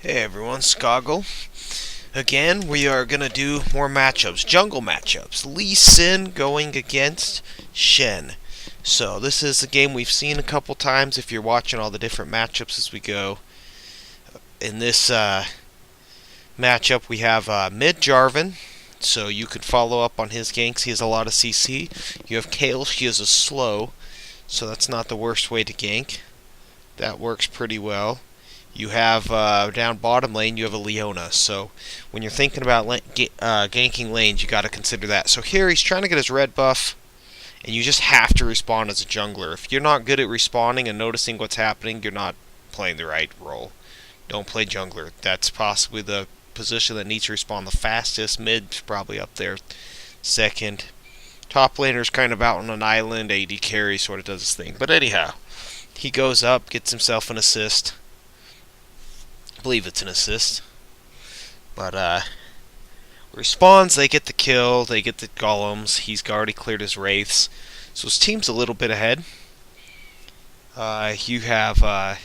Hey everyone, Skoggle. Again, we are going to do more matchups, jungle matchups. Lee Sin going against Shen. So, this is a game we've seen a couple times if you're watching all the different matchups as we go. In this matchup, we have mid Jarvan, so you can follow up on his ganks. He has a lot of CC. You have Kale, she is a slow, so that's not the worst way to gank. That works pretty well. You have down bottom lane, you have a Leona. So when you're thinking about ganking lanes, you got to consider that. So here he's trying to get his red buff, and you just have to respawn as a jungler. If you're not good at respawning and noticing what's happening, you're not playing the right role. Don't play jungler. That's possibly the position that needs to respawn the fastest. Mid's probably up there second. Top laner's kind of out on an island. AD carry sort of does his thing. But anyhow, he goes up, gets himself an assist. I believe it's an assist. But respawns, they get the kill, they get the golems. He's already cleared his wraiths, so his team's a little bit ahead. You have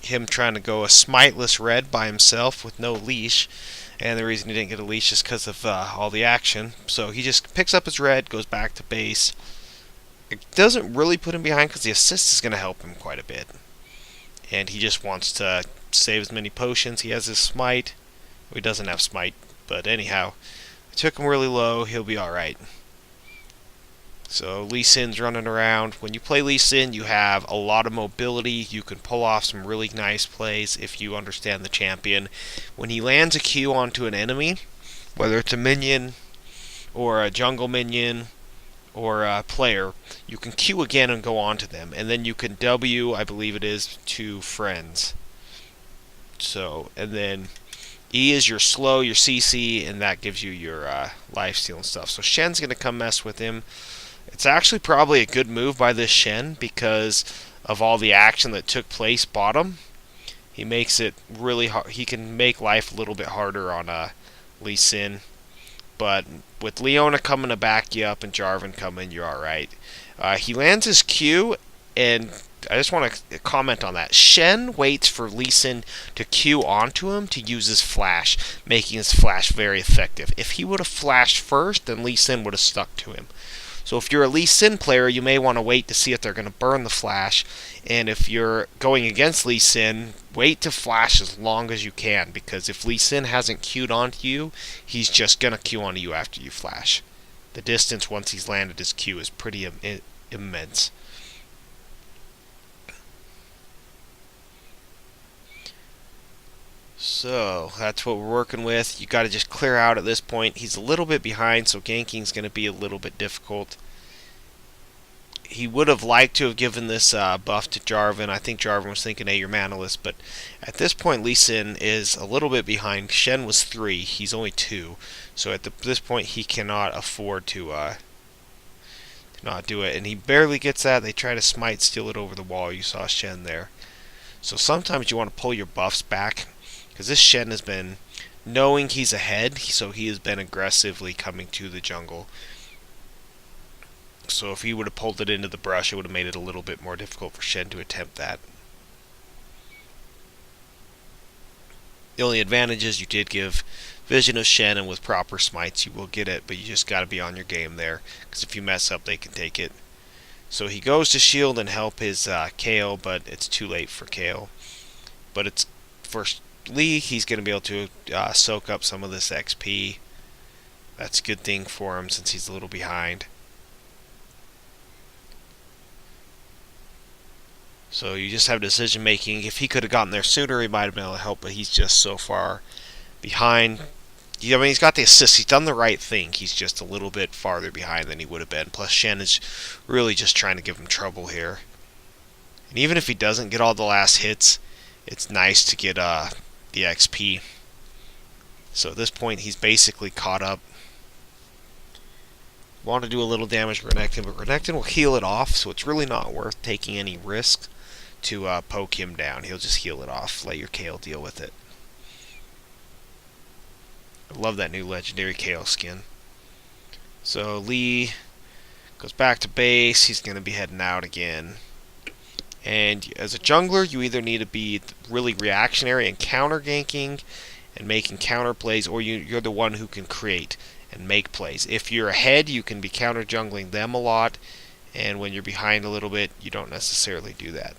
him trying to go a smiteless red by himself with no leash, and the reason he didn't get a leash is because of all the action. So he just picks up his red, goes back to base. It doesn't really put him behind because the assist is going to help him quite a bit, and he just wants to save as many potions. He has his smite. Well, he doesn't have smite, but anyhow, I took him really low. He'll be alright. So Lee Sin's running around. When you play Lee Sin, you have a lot of mobility. You can pull off some really nice plays if you understand the champion. When he lands a Q onto an enemy, whether it's a minion or a jungle minion or a player, you can Q again and go on to them. And then you can W, I believe it is, to friends. So, and then E is your slow, your CC, and that gives you your lifesteal and stuff. So Shen's going to come mess with him. It's actually probably a good move by this Shen because of all the action that took place bottom. He makes it really hard. He can make life a little bit harder on Lee Sin. But with Leona coming to back you up and Jarvan coming, you're alright. He lands his Q, and I just want to comment on that. Shen waits for Lee Sin to Q onto him to use his flash, making his flash very effective. If he would have flashed first, then Lee Sin would have stuck to him. So if you're a Lee Sin player, you may want to wait to see if they're going to burn the flash. And if you're going against Lee Sin, wait to flash as long as you can. Because if Lee Sin hasn't queued onto you, he's just going to queue onto you after you flash. The distance once he's landed his Q is pretty immense. So that's what we're working with. You got to just clear out at this point. He's a little bit behind, so ganking's going to be a little bit difficult. He would have liked to have given this buff to Jarvan. I think Jarvan was thinking, hey, you're manaless. But at this point, Lee Sin is a little bit behind. Shen was 3. He's only 2. So at this point, he cannot afford to not do it. And he barely gets that. They try to smite, steal it over the wall. You saw Shen there. So sometimes you want to pull your buffs back, because this Shen has been knowing he's ahead, so he has been aggressively coming to the jungle. So if he would have pulled it into the brush, it would have made it a little bit more difficult for Shen to attempt that. The only advantage is you did give vision of Shen, and with proper smites you will get it, but you just got to be on your game there, because if you mess up they can take it. So he goes to shield and help his Kale, but it's too late for Kale. But it's for Lee, he's going to be able to soak up some of this XP. That's a good thing for him since he's a little behind. So you just have decision making. If he could have gotten there sooner, he might have been able to help, but he's just so far behind. I mean, he's got the assist. He's done the right thing. He's just a little bit farther behind than he would have been. Plus, Shen is really just trying to give him trouble here. And even if he doesn't get all the last hits, it's nice to get the XP. So at this point, he's basically caught up. Want to do a little damage to Renekton, but Renekton will heal it off, so it's really not worth taking any risk to poke him down. He'll just heal it off. Let your Kale deal with it. I love that new legendary Kale skin. So Lee goes back to base. He's going to be heading out again. And as a jungler, you either need to be really reactionary and counter ganking and making counter plays, or you're the one who can create and make plays. If you're ahead, you can be counter jungling them a lot, and when you're behind a little bit, you don't necessarily do that.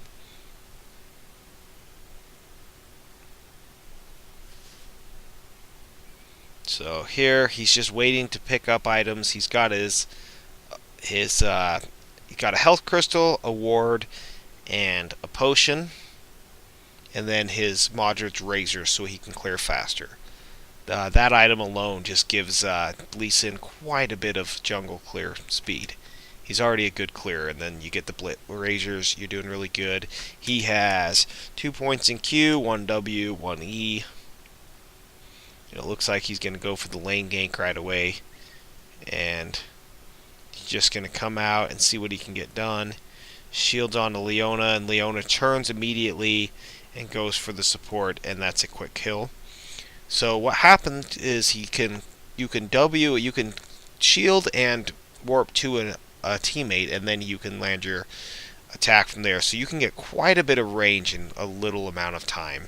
So here he's just waiting to pick up items. He's got he got a health crystal, a ward, and a potion, and then his Modred's razor so he can clear faster. That item alone just gives Lee Sin quite a bit of jungle clear speed. He's already a good clearer, and then you get the razors. You're doing really good. He has 2 points in Q, 1 W, 1 E. It looks like he's going to go for the lane gank right away, and he's just going to come out and see what he can get done. Shields on to Leona, and Leona turns immediately and goes for the support, and that's a quick kill. So what happened is you can shield and warp to a teammate, and then you can land your attack from there. So you can get quite a bit of range in a little amount of time.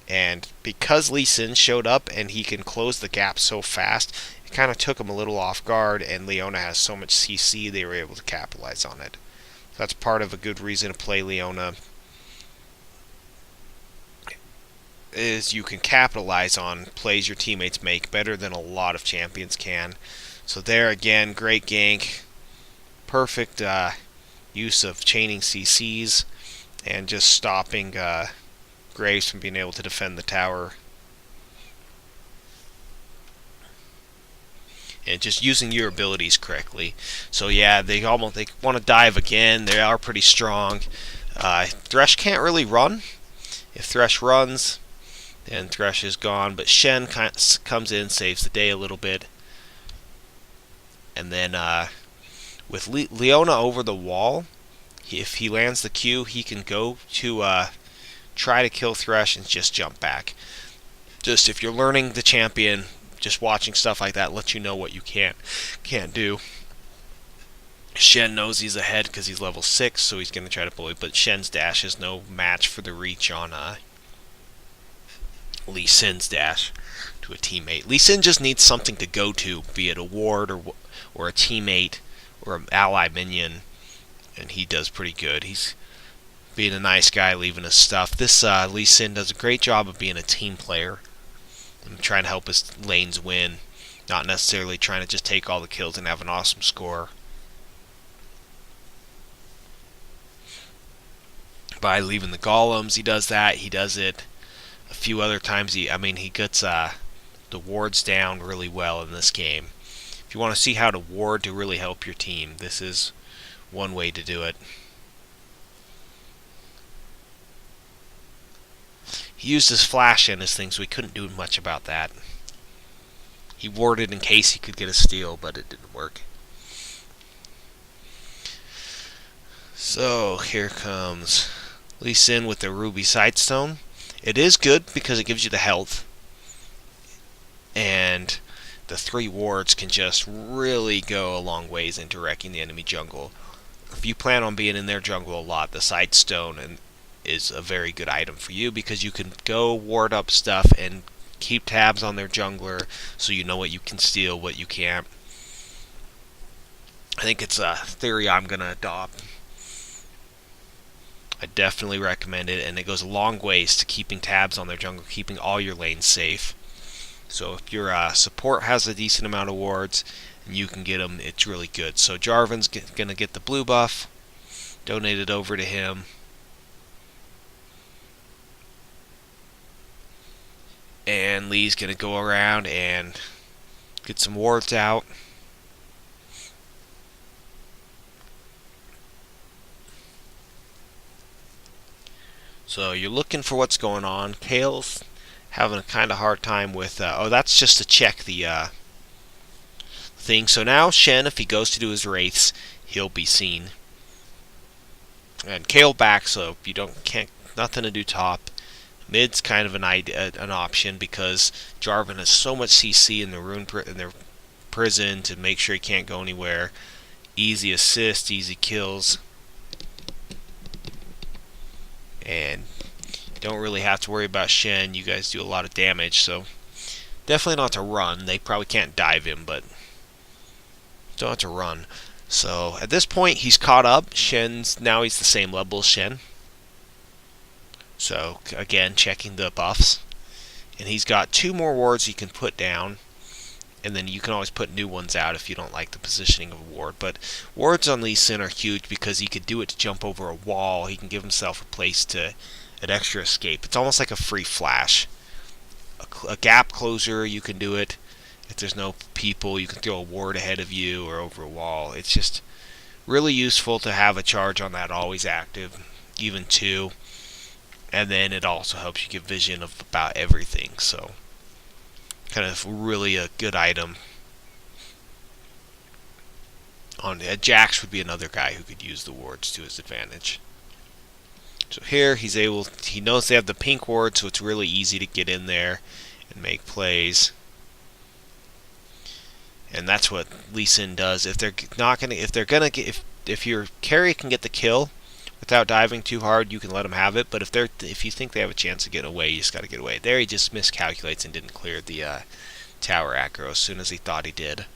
And because Lee Sin showed up and he can close the gap so fast, it kind of took him a little off guard, and Leona has so much CC they were able to capitalize on it. So that's part of a good reason to play Leona, is you can capitalize on plays your teammates make better than a lot of champions can. So there again, great gank, perfect use of chaining CCs, and just stopping Graves from being able to defend the tower. And just using your abilities correctly. So yeah, they want to dive again. They are pretty strong. Thresh can't really run. If Thresh runs, then Thresh is gone. But Shen comes in, saves the day a little bit. And then with Leona over the wall, if he lands the Q, he can go to try to kill Thresh and just jump back. Just if you're learning the champion, just watching stuff like that lets you know what you can't do. Shen knows he's ahead because he's level 6, so he's going to try to bully, but Shen's dash is no match for the reach on Lee Sin's dash to a teammate. Lee Sin just needs something to go to, be it a ward or a teammate or an ally minion, and he does pretty good. He's being a nice guy, leaving his stuff. This Lee Sin does a great job of being a team player and trying to help his lanes win, not necessarily trying to just take all the kills and have an awesome score. By leaving the golems, he does that. He does it a few other times. He gets the wards down really well in this game. If you want to see how to ward to really help your team, this is one way to do it. He used his flash in his thing, so he couldn't do much about that. He warded in case he could get a steal, but it didn't work. So here comes Lee Sin with the Ruby Sightstone. It is good because it gives you the health, and the 3 wards can just really go a long ways into wrecking the enemy jungle. If you plan on being in their jungle a lot, the Sightstone is a very good item for you because you can go ward up stuff and keep tabs on their jungler so you know what you can steal, what you can't. I think it's a theory I'm going to adopt. I definitely recommend it, and it goes a long ways to keeping tabs on their jungle, keeping all your lanes safe. So if your support has a decent amount of wards and you can get them, it's really good. So Jarvan's going to get the blue buff, donated over to him. And Lee's going to go around and get some wards out. So you're looking for what's going on. Kale's having a kind of hard time with... that's just to check the thing. So now Shen, if he goes to do his wraiths, he'll be seen. And Kale back, so you can't nothing to do top. Mid's kind of an option because Jarvan has so much CC in their prison to make sure he can't go anywhere. Easy assist, easy kills. and you don't really have to worry about Shen. You guys do a lot of damage, so definitely not to run. They probably can't dive him, but don't have to run. So at this point, he's caught up. He's the same level as Shen. So again, checking the buffs. And he's got 2 more wards he can put down. And then you can always put new ones out if you don't like the positioning of a ward. But wards on Lee Sin are huge because he could do it to jump over a wall. He can give himself a place to an extra escape. It's almost like a free flash. A gap closer, you can do it. If there's no people, you can throw a ward ahead of you or over a wall. It's just really useful to have a charge on that always active, even 2. And then it also helps you get vision of about everything. So kind of really a good item. Jax would be another guy who could use the wards to his advantage. So here he knows they have the pink ward, so it's really easy to get in there and make plays. And that's what Lee Sin does. If your carry can get the kill without diving too hard, you can let them have it. But if you think they have a chance of getting away, you just got to get away. There he just miscalculates and didn't clear the tower aggro as soon as he thought he did.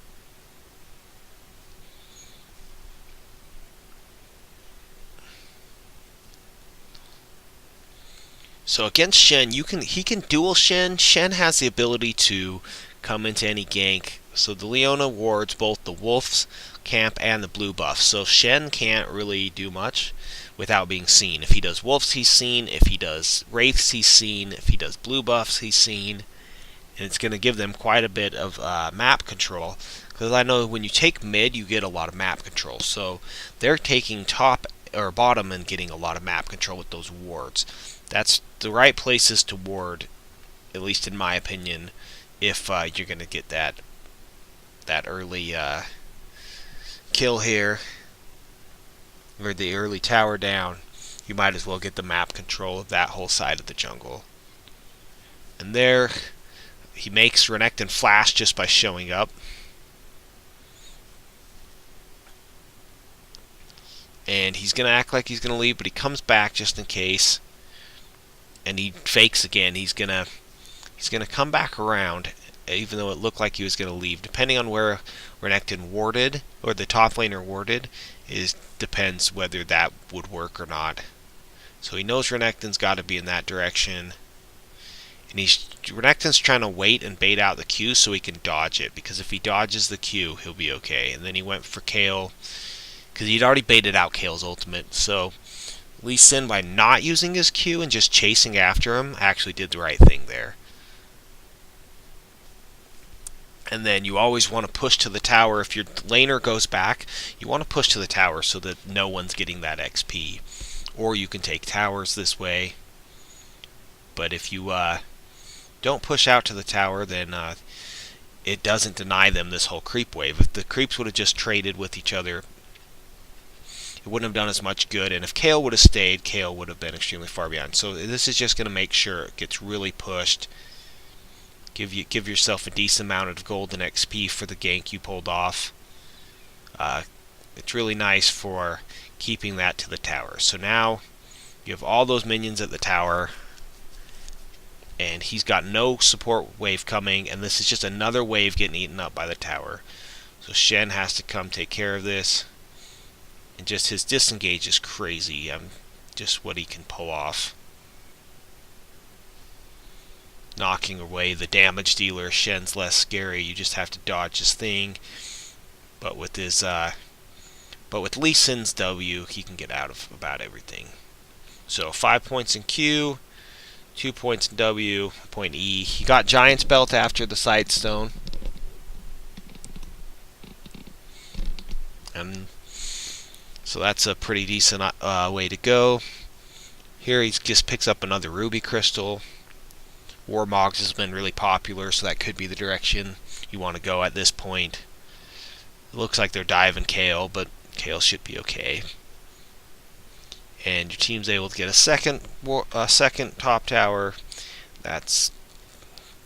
So against Shen, he can dual Shen. Shen has the ability to come into any gank. So the Leona wards both the Wolf's camp and the blue buff. So Shen can't really do much without being seen. If he does Wolves, he's seen. If he does Wraiths, he's seen. If he does blue buffs, he's seen. And it's going to give them quite a bit of map control. Because I know when you take mid, you get a lot of map control. So they're taking top or bottom and getting a lot of map control with those wards. That's the right places to ward, at least in my opinion, if you're going to get that early kill here, or the early tower down. You might as well get the map control of that whole side of the jungle. And there, he makes Renekton flash just by showing up. And he's going to act like he's going to leave, but he comes back just in case. And he fakes again. He's gonna come back around, even though it looked like he was gonna leave. Depending on where Renekton warded, or the top laner warded, depends whether that would work or not. So he knows Renekton's got to be in that direction, and Renekton's trying to wait and bait out the Q so he can dodge it. Because if he dodges the Q, he'll be okay. And then he went for Kayle, because he'd already baited out Kayle's ultimate. So Lee Sin, by not using his Q and just chasing after him, actually did the right thing there. And then you always want to push to the tower. If your laner goes back, you want to push to the tower so that no one's getting that XP. Or you can take towers this way. But if you don't push out to the tower, then it doesn't deny them this whole creep wave. If the creeps would have just traded with each other, it wouldn't have done as much good, and if Kayle would have stayed, Kayle would have been extremely far behind. So this is just going to make sure it gets really pushed. Give yourself a decent amount of golden XP for the gank you pulled off. It's really nice for keeping that to the tower. So now you have all those minions at the tower, and he's got no support wave coming, and this is just another wave getting eaten up by the tower. So Shen has to come take care of this. And just his disengage is crazy. Just what he can pull off. Knocking away the damage dealer. Shen's less scary. You just have to dodge his thing. But with Lee Sin's W, he can get out of about everything. So 5 points in Q, 2 points in W, point E. He got Giant's Belt after the Side Stone. And so that's a pretty decent way to go. Here he just picks up another Ruby Crystal. Warmogs has been really popular, so that could be the direction you want to go at this point. It looks like they're diving Kayle, but Kayle should be okay. And your team's able to get a second top tower. That's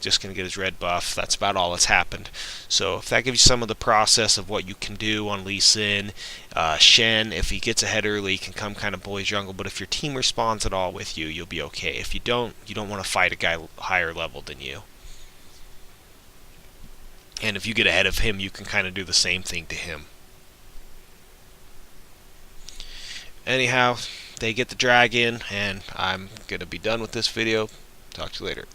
just going to get his red buff. That's about all that's happened. So if that gives you some of the process of what you can do on Lee Sin, Shen, if he gets ahead early, can come kind of bully jungle, but if your team responds at all with you, you'll be okay. If you don't want to fight a guy higher level than you. And if you get ahead of him, you can kind of do the same thing to him. Anyhow, they get the dragon, and I'm going to be done with this video. Talk to you later.